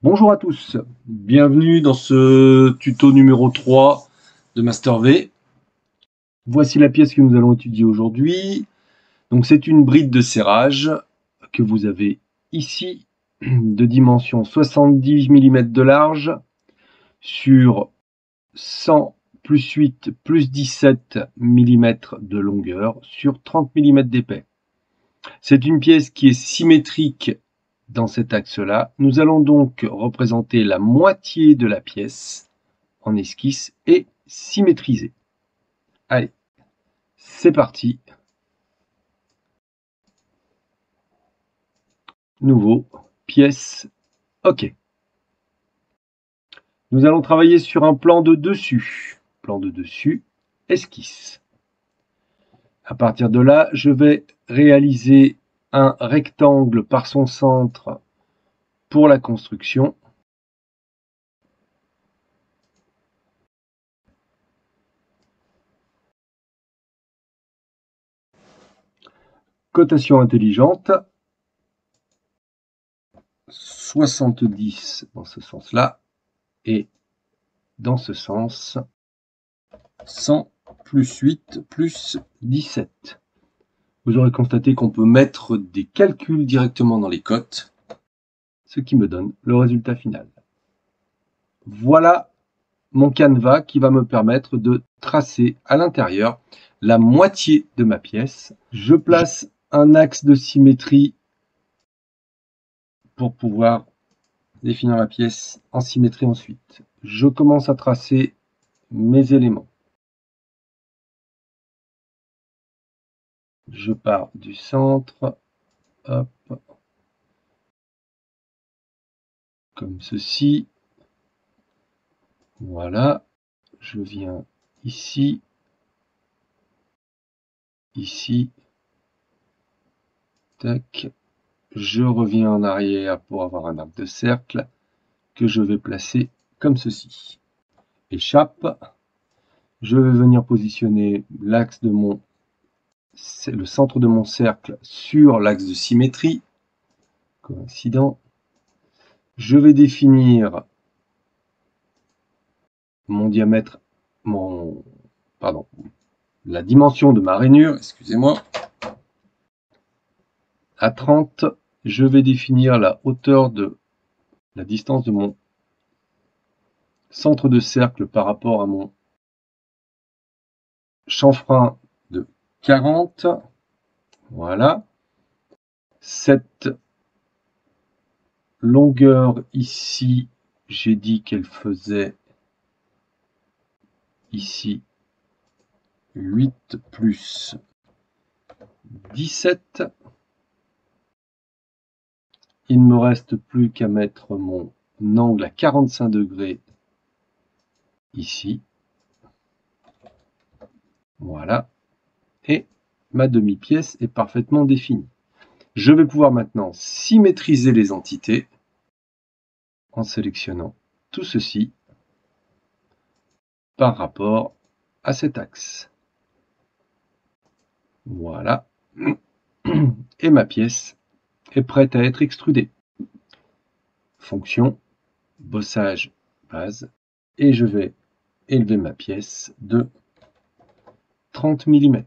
Bonjour à tous, bienvenue dans ce tuto numéro 3 de Master V. Voici la pièce que nous allons étudier aujourd'hui. Donc c'est une bride de serrage que vous avez ici, de dimension 70 mm de large sur 100 plus 8 plus 17 mm de longueur sur 30 mm d'épais. C'est une pièce qui est symétrique dans cet axe-là. Nous allons donc représenter la moitié de la pièce en esquisse et symétriser. Allez, c'est parti. Nouveau, pièce, OK. Nous allons travailler sur un plan de dessus. Plan de dessus, esquisse. À partir de là, je vais réaliser un rectangle par son centre pour la construction. Cotation intelligente. 70 dans ce sens-là et dans ce sens 100 plus 8 plus 17. Vous aurez constaté qu'on peut mettre des calculs directement dans les cotes, ce qui me donne le résultat final. Voilà mon canevas qui va me permettre de tracer à l'intérieur la moitié de ma pièce. Je place un axe de symétrie pour pouvoir définir ma pièce en symétrie ensuite. Je commence à tracer mes éléments. Je pars du centre, hop, comme ceci. Voilà, je viens ici, ici, tac. Je reviens en arrière pour avoir un arc de cercle que je vais placer comme ceci. Échappe. Je vais venir positionner l'axe de le centre de mon cercle sur l'axe de symétrie. Coïncident. Je vais définir mon diamètre, la dimension de ma rainure, excusez-moi. À 30, je vais définir la hauteur de la distance de mon centre de cercle par rapport à mon chanfrein de 40. Voilà. Cette longueur ici, j'ai dit qu'elle faisait ici 8 plus 17. Il ne me reste plus qu'à mettre mon angle à 45 degrés ici. Voilà. Et ma demi-pièce est parfaitement définie. Je vais pouvoir maintenant symétriser les entités en sélectionnant tout ceci par rapport à cet axe. Voilà. Et ma pièce est prête à être extrudée. Fonction, bossage, base. Et je vais élever ma pièce de 30 mm.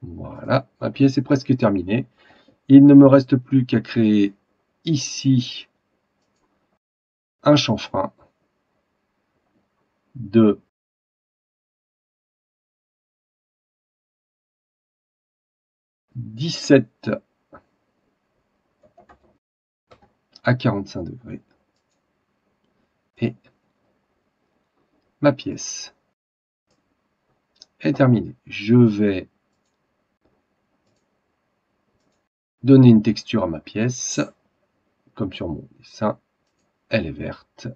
Voilà, ma pièce est presque terminée. Il ne me reste plus qu'à créer ici un chanfrein de 17 à 45 degrés. Et ma pièce est terminée. Je vais donner une texture à ma pièce, comme sur mon dessin. Elle est verte.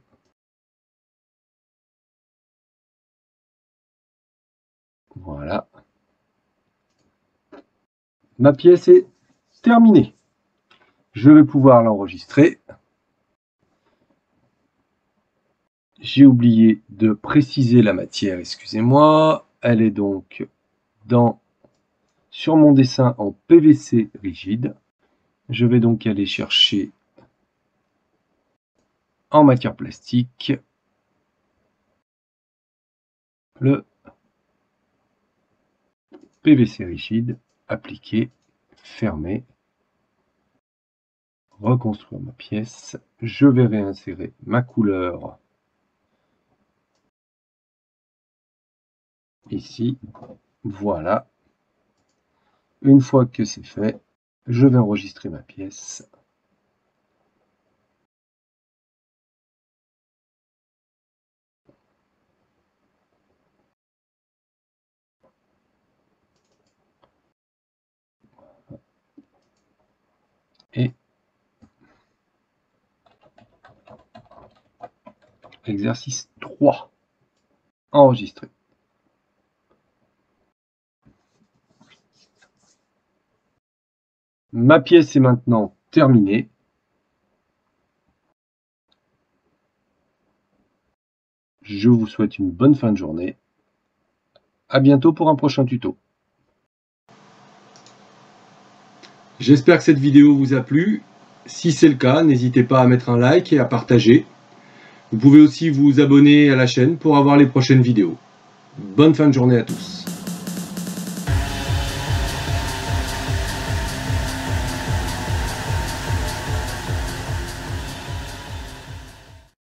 Voilà. Ma pièce est terminée. Je vais pouvoir l'enregistrer. J'ai oublié de préciser la matière, excusez-moi. Elle est donc sur mon dessin en PVC rigide. Je vais donc aller chercher en matière plastique le PVC rigide, appliquer, fermer, reconstruire ma pièce. Je vais réinsérer ma couleur ici. Voilà. Une fois que c'est fait, je vais enregistrer ma pièce. Et exercice 3. Enregistrer. Ma pièce est maintenant terminée. Je vous souhaite une bonne fin de journée. À bientôt pour un prochain tuto. J'espère que cette vidéo vous a plu. Si c'est le cas, n'hésitez pas à mettre un like et à partager. Vous pouvez aussi vous abonner à la chaîne pour avoir les prochaines vidéos. Bonne fin de journée à tous.